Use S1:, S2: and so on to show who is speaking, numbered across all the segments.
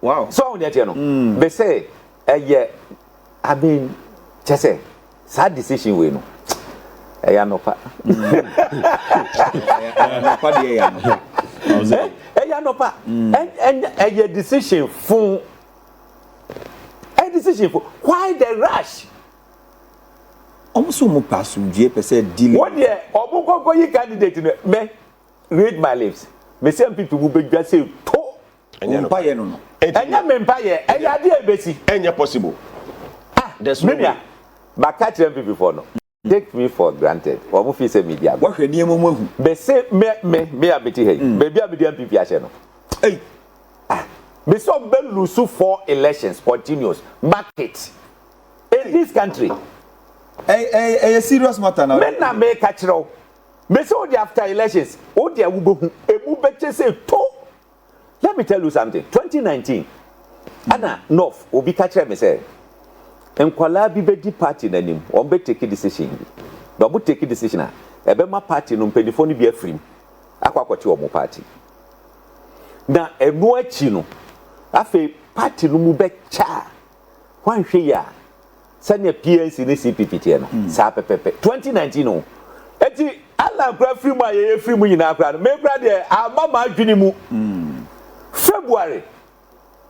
S1: Wow.
S2: So on the they say, yeah, I mean, just say, sad decision we know. No pa. No pa. And a decision for why the rush?
S1: Almost mo pass deal.
S2: What year? Obuko yi candidate me read my lips. Me say people will be just say to.
S1: Empire no.
S2: Enya me empire. Eya dey ebesi.
S3: Enya possible.
S2: There's no way. But catch them before no. Take me for granted. Omo fi say media.
S1: What hwe niam mo ahu.
S2: Be say me abeti hey. Baby abedi NPP ahye no.
S1: Hey.
S2: Me so be lose 4 elections continuous market in this country.
S1: A serious matter now.
S2: Men na make catch row. Me so the after elections, o dia wo behu emu beche say to. Let me tell you something. 2019. Ana North obi catch me say enkwala bi bedi party nanim, on be take decision. But bu take decision a ebe ma party no mpedifo no bi afrim. Akwakwati omo party. Na enu achi no afi party no mu be cha. Hwanhwe ya sanya PNC ne CPP tie no sa pepepe 2019 no eti ala kra free mu aye free mu nyina kra no me kra de amama adwini mu February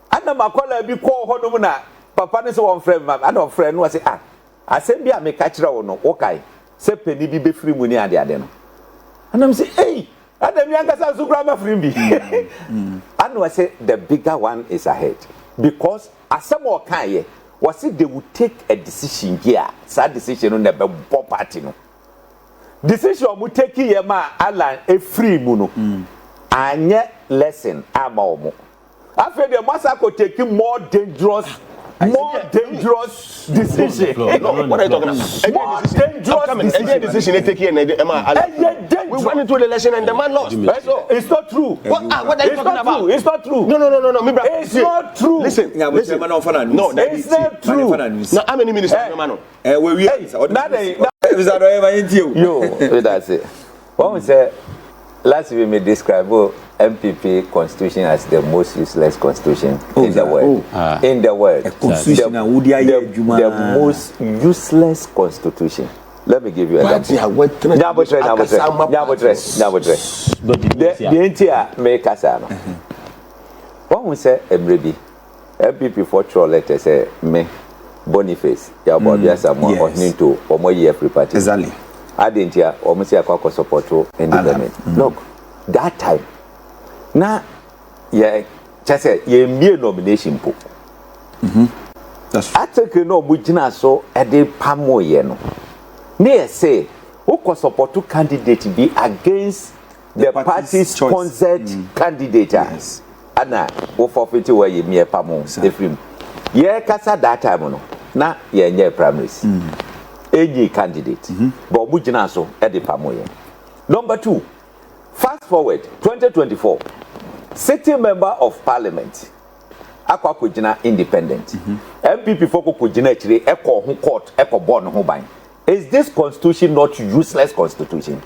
S2: ana makola bi ko ho no mu na papa ne so won frɛ ma ana on frɛ no say asem bi a me ka kira wo no wo kai se pani bi be free mu ni ade no ana me say hey adam yan kasa su kra ma free bi ana we say the bigger one is ahead because asem o kan ye was it they would take a decision here sad decision on the party no decision we take here ma alan a free mu no anye lesson ama omo after the massacre taking more dangerous decision.
S3: No, what are you talking about?
S2: More dangerous
S3: decision they take here we went into the election and the man lost.
S2: It's not true.
S3: What are you talking about?
S2: It's not true.
S3: No.
S2: It's not true.
S3: Listen.
S1: No,
S2: it's not true.
S3: Now, how many ministers, man?
S2: That's it. What we say, last week we describe NPP constitution as the most useless constitution in the world. In the world. The most useless constitution. Let me give you an example. The entire make us what we say, NPP for troll letter say me Boniface. Bobia Samuel or Ninto or more year free party.
S1: Exactly.
S2: I didn't hear or Monsieur Kwaku support to independent. Look, that time. Now, yeah, just say ye mere nomination po.
S1: That's
S2: I take no bujina so at the pamo yeno. Near say, who can support to candidate be against the party's sponsored candidate? Yes. Anna, who forfeit where ye mere pamo, Ephraim. Ye kasa that time no. Na ye nye primaries. Any candidate. But bujina so at the pamo yen. Number 2. Fast forward 2024. Sitting member of parliament Kwaku Annan independent NPP for Kwaku Annan actually eko ho court eko born ho ban. Is this constitution not useless constitution?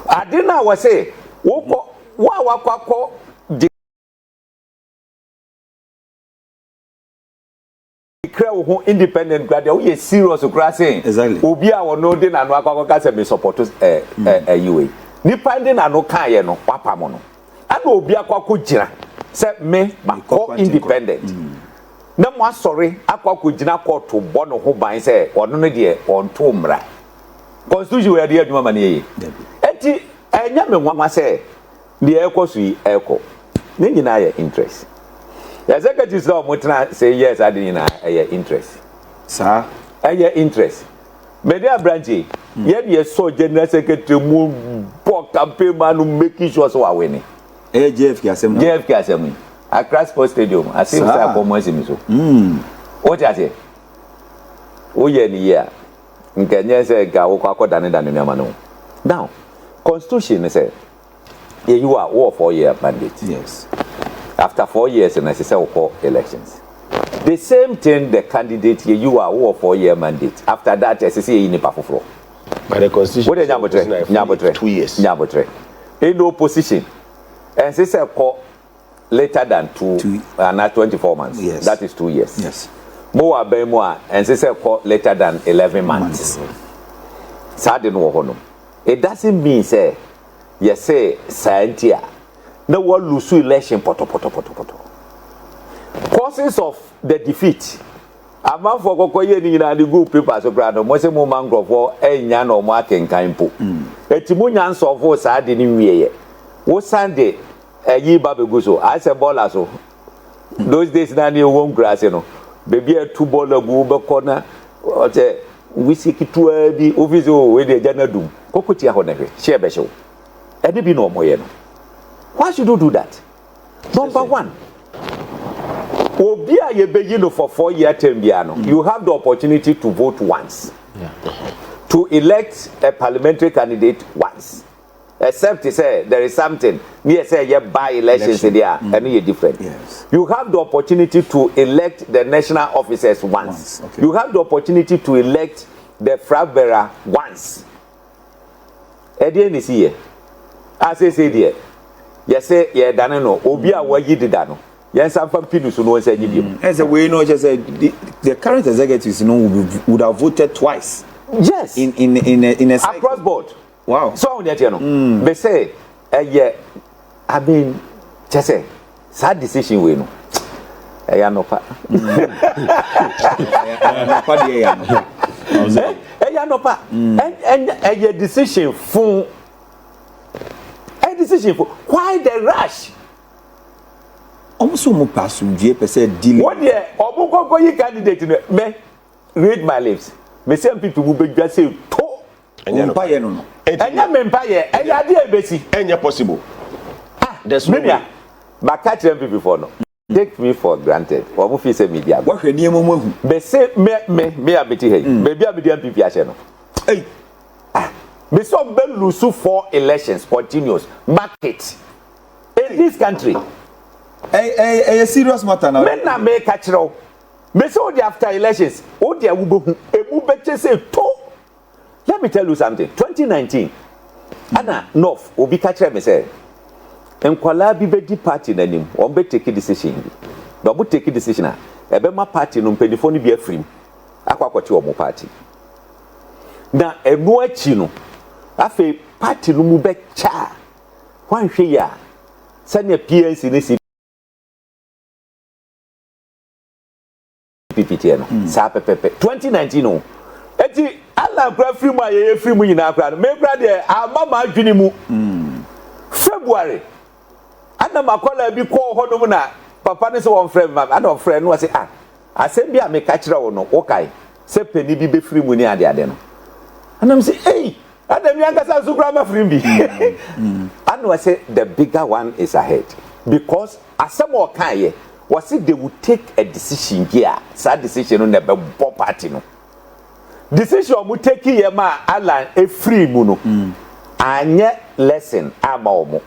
S2: Adina was say wo Kwaku declare who independent grad we serious saying
S1: exactly
S2: obi a wo no dey na no Kwaku ka say me support UA nipa ndi na no kan ye no wapam no ana obi Kwaku gira say me ko independent na mo asori Kwaku gira court to bo no ho ban say ono no de on to mra constitution we dey adwuma mane ye enti enya me nwa say de ekosu yi eko ne nyina ye interest the executive law mutna say yes adina ye interest
S1: sir
S2: ye interest media branch ye be so general secretary mu campaign man making sure so are winning.
S1: JFK
S2: Assembly. Accra Sports Stadium. I see say performance mi so. What you say? O ye ni year. Nkenye say ga wo kwakọ dane mi amano. Now, constitution say you are war 4-year mandate.
S1: Yes.
S2: After 4 years and necessary for elections. The same thing the candidate you are war 4-year mandate. After that SSC ni pafoforo.
S3: By the constitution.
S2: What is Nyabotre?
S3: 2 years.
S2: Nyabotre. In opposition. And say call later than 24 months.
S1: Yes.
S2: That is 2 years.
S1: Yes.
S2: More and say later than 11 months. It doesn't mean say you say scientia. No one lose election poto. Causes of the defeat. Among for Kokoye ni na the good papers so grad mo se mo mangrove for enya no mo akenkan po. Etimu nyanso of sa de ni wiye. Wo Sunday yi ba begu so I say baller so. Those days na ni won grass no. Baby a two baller go be corner o say we seek to bi office o we dey jana dum. Kokoti aho na hwe. Share be show. E dey bi no mo ye no. Why should you do that? Number one, Obia Yebejino for 4-year term, you have the opportunity to vote once. Yeah. To elect a parliamentary candidate once. Except to say there is something, near say you by elections there, and you're different. Yes. You have the opportunity to elect the national officers once. Okay. You have the opportunity to elect the flag bearer once. Edian is here. As I say there. Yes, yeah, done no. Obia wayi did dano. Yes, some people no say you.
S1: As a way, no, just the current executives, would have voted twice.
S2: Yes.
S1: In a
S2: across board.
S1: Wow.
S2: So on that, they say, yeah, I mean, just say, sad decision we know. I no pa. No pa. And a decision for. Decision for why the rush?
S1: Almost mo pass deal.
S2: What year? Obuko yi candidate me read my lips. Me say people will be just say to.
S1: Empire no.
S2: Enya me empire. Enya dey ebesi.
S3: Enya possible.
S2: There's no way. But catch them before no. Take me for granted. Omo fi say media.
S1: What hwe niam mo hu.
S2: Me say me abeti hey. Me bi abedi NPP ahye no.
S1: Hey.
S2: We saw Ben lose 4 elections continuous market in this country.
S1: A serious matter now.
S2: Men na make catch row. Me saw the after elections. Oh dear, we say to. Let me tell you something. 2019, Anna North will be catch me say. Enkwala bi be party na nim. On be take decision. No be take decision a. Ebe ma party no mpedifo ni bi afrim. Akwa kwachi omo party. Na enu achi no. Afe party no mu be cha hwanhwe ya sane PNC ne si PPT no sa pepepe 2019 no eti ala kra free mu aye free mu nyina kra no me kra de amama adwini mu February ana makola bi ko ho no mu na papa ne se won frɛ ma ana frɛ no say asem bi a me ka kira wo no wo kai se pani bi be free mu ni ade no ana me say hey and I say the bigger one is ahead because as some more kind was it they would take a decision here. Sad decision on the party no. Decision would take here ma Alan a free muno. And yet lesson about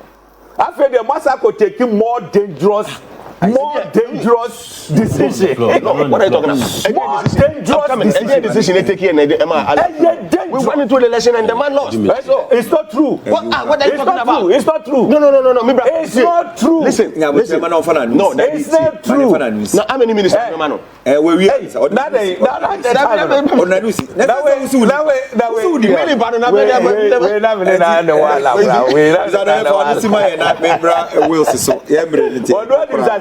S2: I feel the massacre taking more dangerous decision.
S3: What are you talking about?
S2: More dangerous
S3: decision they take here. We went into the election and the man lost.
S2: It's not true.
S3: What are you talking about?
S2: It's not true.
S3: No.
S2: It's not true.
S3: Listen.
S1: No,
S2: it's not true.
S3: Now, how many ministers? No,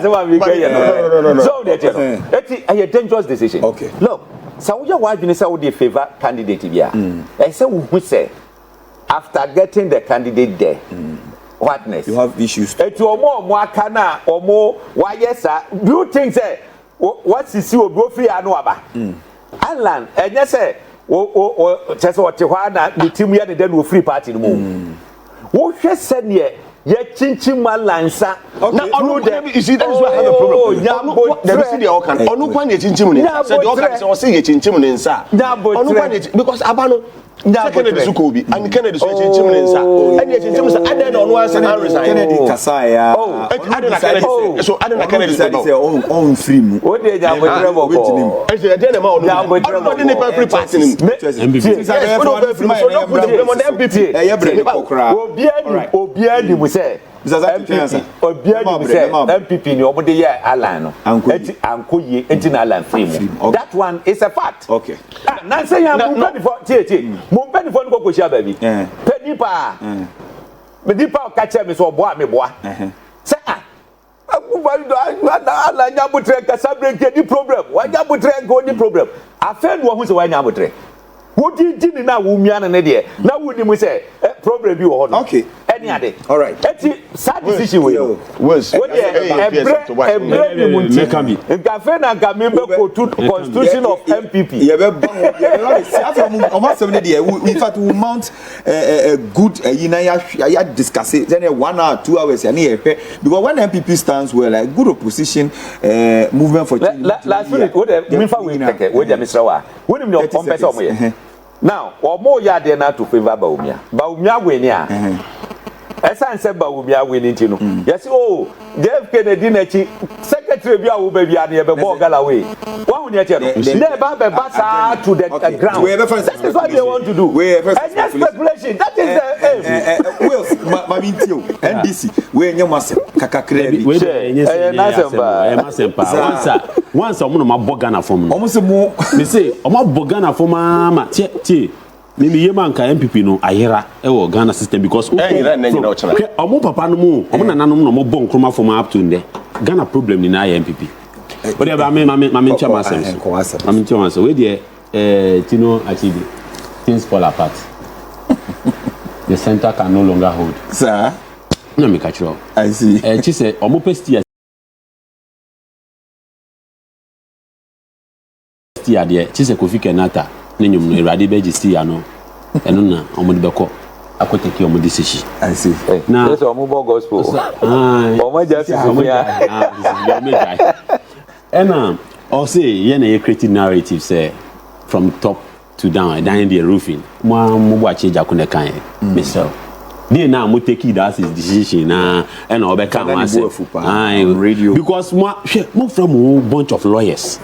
S2: So it's a dangerous decision.
S1: Okay.
S2: Look, so why do you say would favor candidate here? I say who say after getting the candidate there, what next?
S1: You have issues.
S2: It's more kana or more why yes sir. Do you think say what is you go free anwaba? Alan and yes say just what you want the team here then will free party no more. What you said here ye chinchima lansa
S3: now you see that is why I have a problem. There is the okan onu kwan ye chinchim ni say the okan say o say ye chinchim ni nsa onu kwan because abano Kennedy Sukobi and Kennedy so chinchim ni nsa and ye chinchim say adan onu wan say resign
S1: Kennedy kasaya
S3: adan Kennedy so adan Kennedy
S1: say on free mu
S2: o dey jambotre boko
S3: e say dey na ma onu onu dey na free party ni
S1: NPP
S3: so no free so no put the NPP
S1: e ye bre kokra
S2: obiani mu say MPP obiara dey say MPP ni omo dey here align no ankoye enti na align free mu that one is a fact
S1: okay
S2: na say ya mu pedi for tie mu pedi for no go share baby pedi pa me di pa ka che me so boa me boa say akubali do ala nya butre ka sabre ke di problem wa nya butre go di problem afen wo hu se wa nya butre wo di ni na wo mia na ne de na wo ni mu say problem bi wo ho no
S1: okay
S2: any ade
S1: all right
S2: eti sad decision we
S3: was
S2: every munti nkafe na nkamembe ko to constitution of MPP
S1: ye be almost 7 day in fact we mount a good ya discuss it then 1 hour 2 hours and here because when MPP stands well like good opposition movement for change
S2: last minute what me fa we take we dey Mr. wa we nim your compensate omo ye now omo ya dey na to favor Bawumia we ni a esan se Bawumia we ni ti no yes oh Jeff Kennedy na chi secretary bi a wo ba bia na e be bo gala we wa hu ni e che no they ba sa to the ground that is what they want to do and speculation that is the aim
S1: Wills mamintio NDC we nya mase kakakre bi
S4: we na sempa once omo no ma bogana form
S1: omo se mo
S4: me say omo bogana form ma tie Mimi yema nka MPP no ayera e wo Ghana system because omo papa no mu omo nananom no mo bon kroma from up to nde Ghana problem ni na MPP but eba me nchama sense am nchama so we dey tino achieve things fall apart the center can no longer hold
S1: sir
S4: no me catch
S1: I see
S4: chi say omo pesti there chi say Kofi Kenata Ninyum no Erade be gisti ya no eno na omo de beko akoteki omo decision
S1: I see
S2: na so omo bo gospel omo just
S4: ena o say ye na ye creative narrative say from top to down down the roofing mo Boakye Agyarko ne kan myself dey na mo take that is decision na ena obeka wan say
S1: radio
S4: because mo from a bunch of lawyers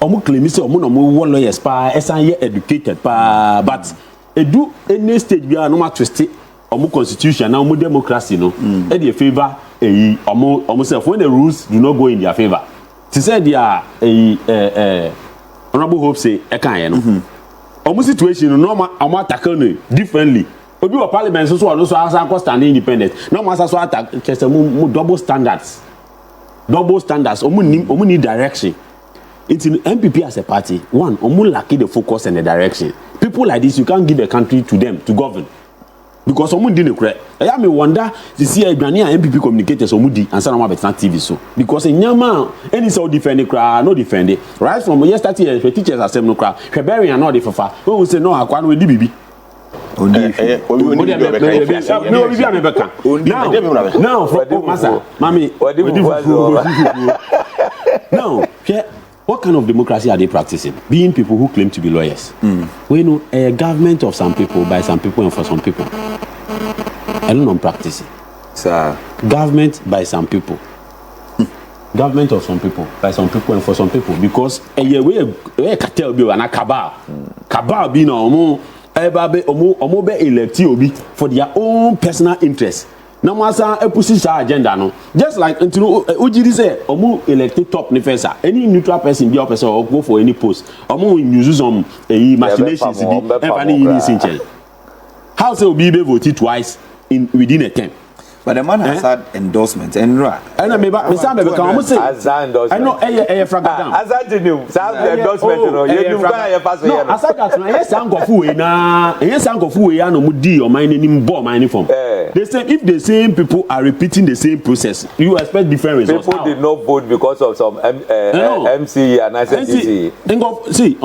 S4: omo claim say omo no mo lawyers pa esan ye educated pa but edu any stage bia no ma twist omo constitution na omo democracy no e dey favor omo self when the rules do not go in their favor to say dia honorable hope say e kan ye no omo situation no omo tackle no differently obi wa parliament so so asa stand independent no mo asa so attack just mo double standards omo need direction. It's in NPP as a party. One, omo lacking the focus and the direction. People like this, you can't give the country to them to govern. Because omo didn't correct. I me wonder to see a Ghanaian MPP communicators omo di and some about Net2 TV so. Because in Nyama, any so defend the crowd, no defend it. Right from yesterday, the teachers are saying no crowd. February and not the fafa. When we say no, I can't with DBB. Now, what kind of democracy are they practicing? Being people who claim to be lawyers. We know a government of some people, by some people, and for some people. I don't know practicing.
S1: Sir.
S4: Government by some people. Government of some people, by some people, and for some people. Because we cartel be an cabal. Cabal be no omo be electi obi for their own personal interest. Now, masa push agenda no. Just like Ujiri say, omo elected top nifesa. Any neutral person be person or go for any post. Omo use some machinations be how say obi be voted twice within a term.
S1: But the man has had endorsement and right.
S4: I know maybe say I know fragment.
S2: Asante new endorsement no. You buy pass here.
S4: No, Asante no. Yes, ankofu we na. Yes, ankofu we ya no mudi or mine ni mbo mine form. They say if the same people are repeating the same process, you expect different results.
S2: People did not vote because of some MC and ICC.
S4: See,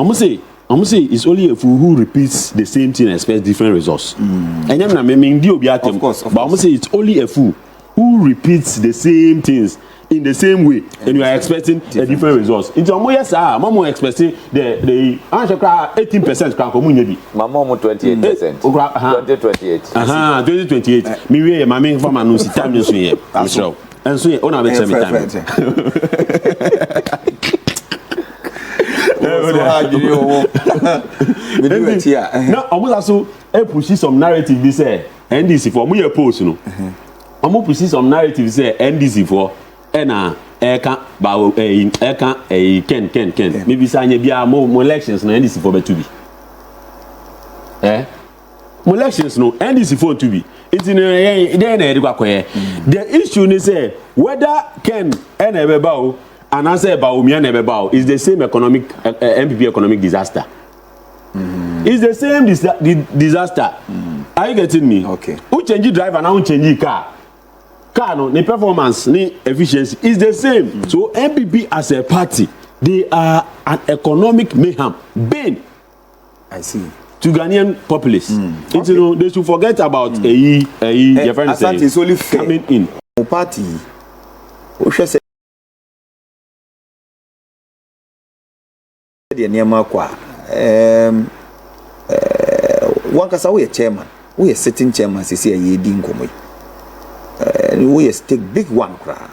S4: I'm say it's only a fool who repeats the same thing and expects different results. And of course. But I'm say it's only a fool who repeats the same things in the same way and you are expecting a different results. Into Amo yes, Mamo expecting the 18% can come in.
S2: Mamo 28%. 2028.
S4: 2028. Me we mama from announce time you here. And so on a time. Now, almost also push some narrative. Be say NDC for me post no. omo pursue some narrative say NDC for na eka ba ken maybe say anya bia mo elections na NDC for betu bi mo elections no NDC for to be it's in there na eri kwakoye the issue ni say whether Ken na ebeba o and answer Bawumia na ebeba o is the same economic NPP economic disaster. It's the same disaster. Are you getting me?
S1: Okay.
S4: Who change driver now? Who change car? Car no, the performance, the efficiency is the same. So NPP as a party, they are an economic mayhem bane.
S1: I see.
S4: To Ghanaian populace. Okay. You know, they should forget about your friend
S1: Asante is only fair.
S4: Coming in.
S1: Party. We should say the name kwa. One kasa we chairman. We are sitting chairman. Sisi ye di nkomo. We take big one kra.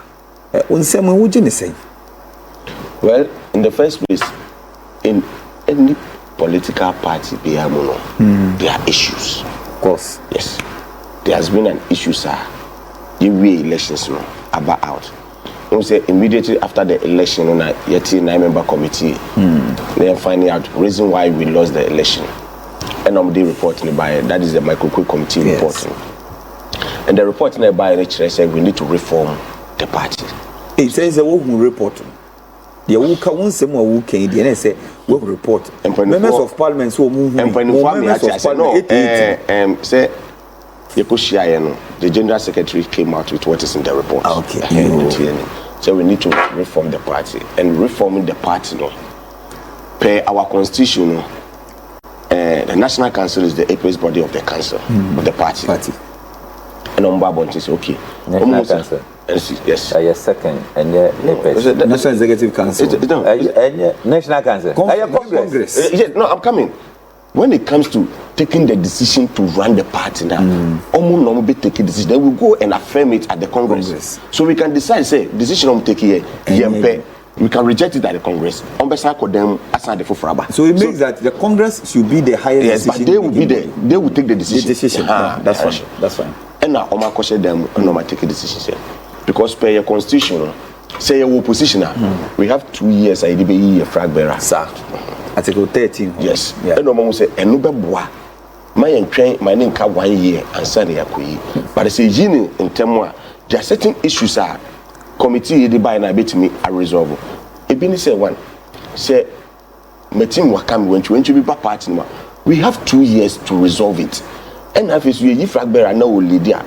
S1: Unsema uje ni say.
S3: Well, in the first place, in any political party, there are issues.
S1: Of course.
S3: Yes. There has been an issue, sir. The way elections about out. We say immediately after the election, on a 9-member committee, then finding out reason why we lost the election. And I'm reporting by that is the micro committee reporting. And the report by NHS said we need to reform the party.
S1: It says the who report. The who can some who can the say we report. Members of parliament so move.
S3: Say the general secretary came out with what is in the report.
S1: Okay.
S3: So we need to reform the party, and reforming the party, no, per our constitution, the National Council is the apex body of the council of the party. And on Babon is okay.
S2: National Council.
S3: Yes.
S2: Yes, second, and the
S1: National Executive Council.
S2: National Council.
S1: Congress.
S3: Yes, no, I'm coming. When it comes to taking the decision to run the party now, almost be taking decision. Then we go and affirm it at the Congress. So we can decide, say, decision on taking here, we can reject it at the Congress.
S1: So it means that the Congress should be the highest.
S3: Yes, but they will be there. They will take the decision.
S1: That's fine. That's fine.
S3: And now, Oma question them, no, take a decision. Because per your constitution, say your opposition, we have 2 years. I did be a flag bearer, sir.
S1: Article 13.
S3: Yes. And no one say, and no bois. My train, my name can 1 year and Sunday. But I say, in terms, there are certain issues are committee the buy and I bet me a resolve. It been say one, say, my team will come when you be back party. We have 2 years to resolve it. And if you flag bearer, no leader.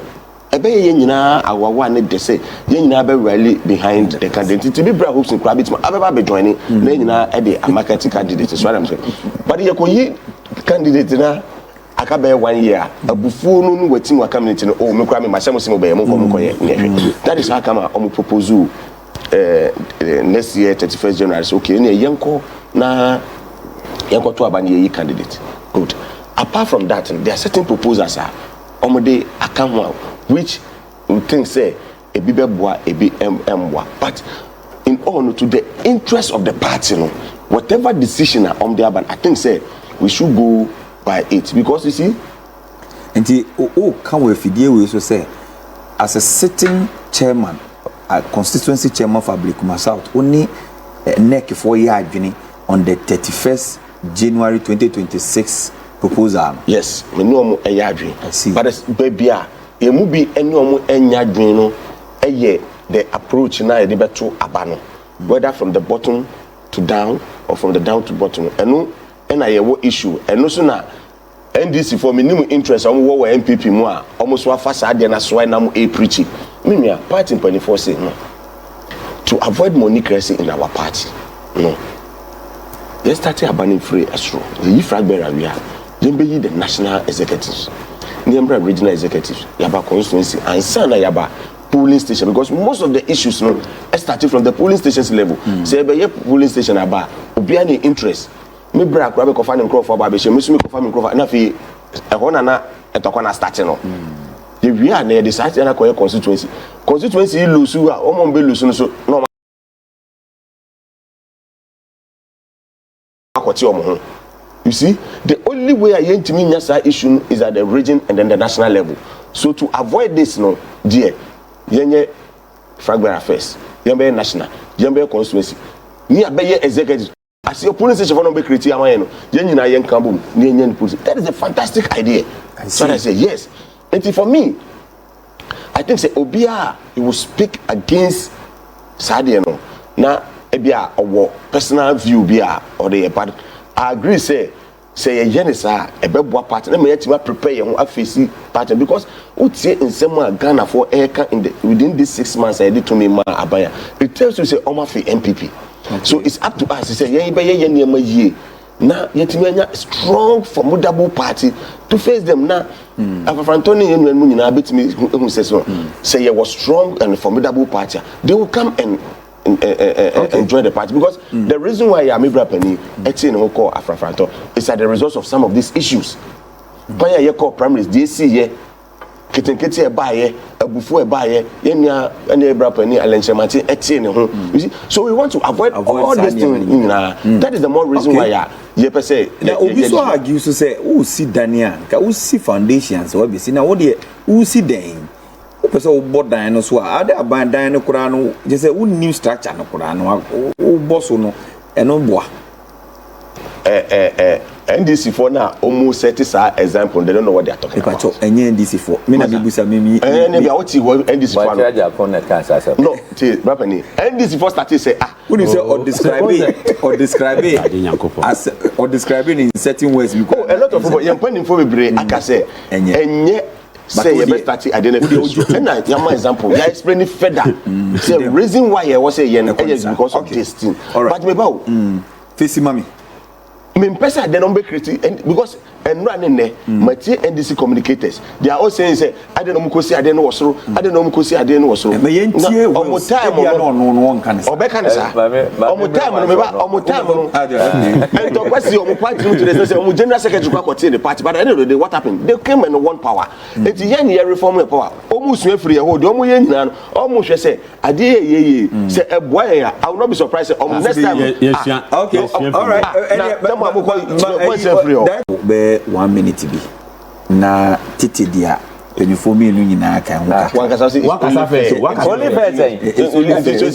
S3: I bet you know our one they say, you never rally behind the candidate. To be brave hopes and crabs, I'll be joining. Then you know, a marketing candidate is what I'm saying. But you could candidate now. I can bear 1 year. A buffoon waiting will come into oh, me cramming myself. That is how come I propose next year, 31st January. So, okay, young call now, young call to a banner candidate. Good. Apart from that, there are certain proposals are omode akamwa which we think say a bibeboa a bmwa, but in all to the interest of the party, no, whatever decision on the urban, I think say we should go by it because you see,
S1: and come with idea we also say as a sitting chairman, a constituency chairman for Ablikuma South, only neck 4 year on the 31st January 2026 proposal.
S3: Yes, we know a yardry.
S1: I see.
S3: But it's baby, it will be any yardrino, a year the approach now the better abano, whether from the bottom to down or from the down to bottom. And no, and I have issue. And no sooner NDC for minimum interest on what NPP more almost one fast and that's why now a preaching. Mimia party in 24 say no to avoid monocracy in our party. No. They started abaning free as true. The flag bearer we are. Then be the national executives, the regional executives, Yaba constituency, and Sana Yaba polling station because most of the issues no started from the polling stations level. Say be polling station aba obiani interest. Me bra kwa be kofa ne nkrofo aba be she me so me kofa me nkrofo na fi e ho na na etokwa na start no. The we are na the start na koye constituency. Constituency lose a omo be lose no so no akwati omo. You see, the only way I issue is at the region and then the national level. So to avoid this, no, dear, yenye fragment affairs yembe national yembe constituency ni abeye executive as your police station no be create amaye no yenyina yen kambum ni yenye police. That is a fantastic idea. So I say yes. And for me, I think say obia he will speak against Sadia no na ebia owo personal view bia or the but I agree say ye yenisa ebeboa party na me yatima prepare ye ho afesi party because utie nsem a Ghana for eka in the within these 6 months I did to me ma abaya it tells you say omafi NPP. Okay. So it's up to us to say ye be ye niam yie na yetimi anya strong formidable party to face them na afafrantoni yenu mu nyina betimi hu say ye was strong and formidable party they will come and enjoy the party because the reason why Amibra Penny etin no call afafranto is as the result of some of these issues. When you call primaries DC ye kitenkete e baaye abufu e baaye yenya Amibra Penny alenchemati etin ho. You see, so we want to avoid all these things. That is the more reason why ye per se
S1: na obi so argue so say who see Daniel ka who see foundations we be see na what dey who see den person who bought dan so ade aban dan no kura no je say who new structure no kura no who boss no e no boa
S3: NDC for now almost set this example they don't know what they are talking about.
S1: Enye NDC for me na bibusa me
S3: be what NDC for
S2: Boakye Agyarko na kan sasa
S3: no te brapani NDC for start say
S1: when you say or describe in certain ways because
S3: a lot of people yempani for bebre aka say enye say you best start identify and na yama example ya explain further say reason why you was say yen because of this thing but me bawo
S1: face mami
S3: me pesa they don't be creative because and running there matie NDC communicators they are all saying say I don't know mukosi I don't know wasoro I don't know mukosi I don't know wasoro
S1: me yentie
S3: omo time
S1: no kan say
S3: obeka sa omo time no me ba omo time no and to question omo party to the say omo general secretary kwa kotie the party but at the end of the day what happened they came and won power it yen ye reform power omo sua free ye hold omo yen nyina no omo hwe say ade ye say eboa ya I will not be surprised omo next time
S1: okay all right be 1 minute bi na titi dia penifo mi enu nyina kan ho
S3: wakasa
S2: face only face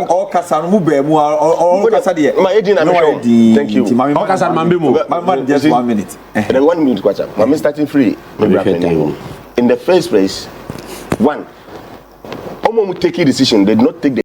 S1: all kasa no mu be mu all kasa de
S3: ma edina me show thank you
S1: all kasa no mambe mu just 1 minute
S3: and then 1 minute kwacha I'm starting free in the first place one omo take a decision they did not take the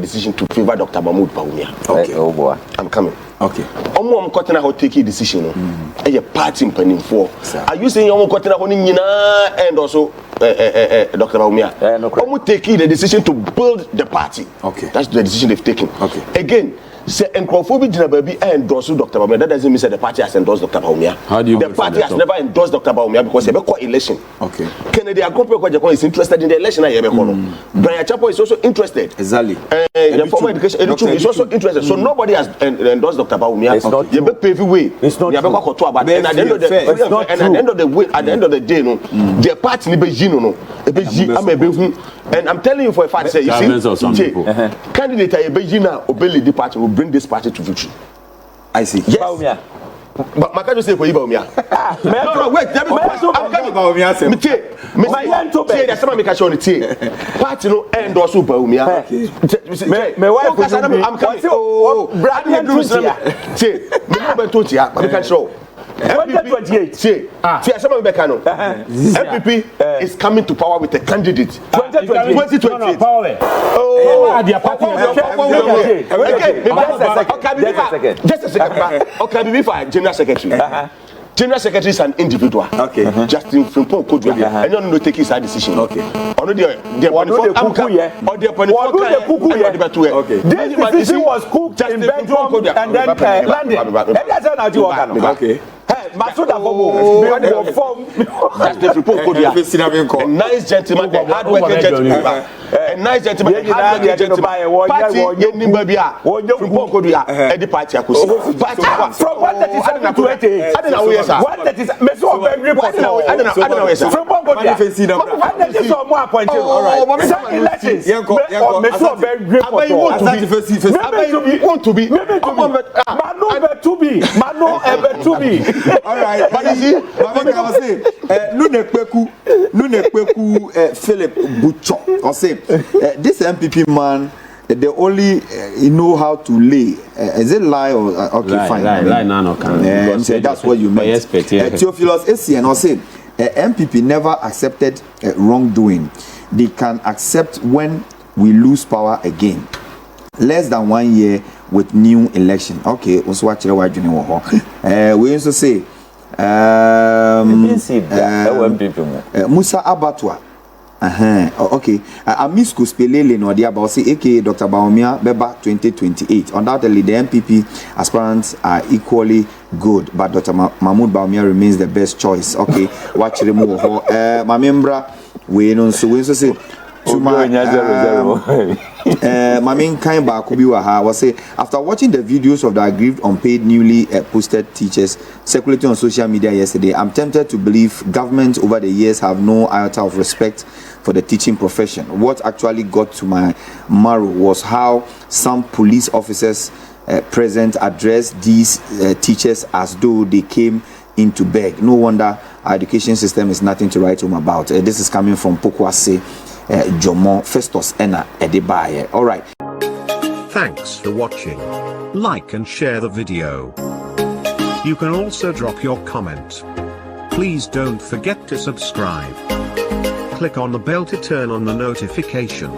S3: decision to favor Dr. Mahamadu Bawumia.
S2: Okay, oh boy.
S3: I'm coming.
S1: Okay.
S3: Omo cutting how take a decision. A party planning for. Are you saying omo cutting how nyina and also Dr. Bawumia? Omo taking the decision to build the party.
S1: Okay.
S3: That's the decision they've taken.
S1: Okay.
S3: Again, say encrophobia jina baby endorse Dr. Bawumia. That doesn't mean that the party has endorsed Dr. Bawumia.
S4: How do you
S3: the party has never endorsed Dr. Bawumia because they call election.
S1: Okay.
S3: Kennedy Agyapong is interested in the election. Boakye Agyarko is also interested.
S1: Exactly.
S3: The former education is also interested. So nobody has endorsed Dr. Bawumia.
S2: It's not
S3: you pave way.
S2: It's not true.
S3: And at the end of the day, no, the party ni be jino no. And I'm telling you for a fact, say you see, candidate I be jina obey the party will bring this party to victory.
S1: I see.
S3: Yes.
S2: Bawumia.
S3: But my can't say for Bawumia. No, wait. I'm coming.
S1: Bawumia say.
S3: Me there's someone make a show on the party no endorse Bawumia.
S2: Me wife
S3: I'm coming. Oh, Brad, me no to tia, but we can show.
S2: 2028.
S3: See, someone back no. NPP is coming to power with a candidate. 2028. Oh, just a second. Okay, before General Secretary. General Secretary is an individual.
S1: Okay.
S3: Justin Frimpong Kojo Kyeremanteng. And you don't take his decision.
S1: Okay.
S3: Okay.
S2: This decision was cooked in bedroom and then landed. That's how you work.
S1: Okay.
S2: Masuda
S3: Nice gentleman, hard-working gentleman. a nice gentleman, party Nimbabia, Eddie Party Akusi.
S2: From 137 to 88.
S3: I don't know, yes, sir.
S2: What that is, Meso very important.
S3: I don't know, yes, sir.
S2: From Bongodia. What that is more appointed. All right. Second elections. Meso very important.
S3: Want to be.
S2: Mano ever to be.
S1: All right. But you see, I say, Nune Kweku Philip Butcher. I say, this NPP man, they only know how to lay. Is it lie or okay? Fine.
S4: Lie, no, can.
S1: So that's what you meant. Theophilus Essien, I say, NPP never accepted wrongdoing. They can accept when we lose power again. Less than 1 year with new election. Okay, also watch the word. We also say, Musa Abatwa. Okay. Amisku Spelele no dia about say aka Dr. Bawumia Beba 2028. Undoubtedly the NPP aspirants are equally good, but Dr. Mahamadu Bawumia remains the best choice. Okay. Watch the move. Mamembra we no so we say to my main kind back was say after watching the videos of the aggrieved unpaid newly posted teachers circulating on social media yesterday, I'm tempted to believe governments over the years have no iota of respect for the teaching profession. What actually got to my marrow was how some police officers present addressed these teachers as though they came in to beg. No wonder our education system is nothing to write home about. This is coming from Pokwase Jomo Festus Ena Edibaye. All right.
S5: Thanks for watching. Like and share the video. You can also drop your comment. Please don't forget to subscribe. Click on the bell to turn on the notification.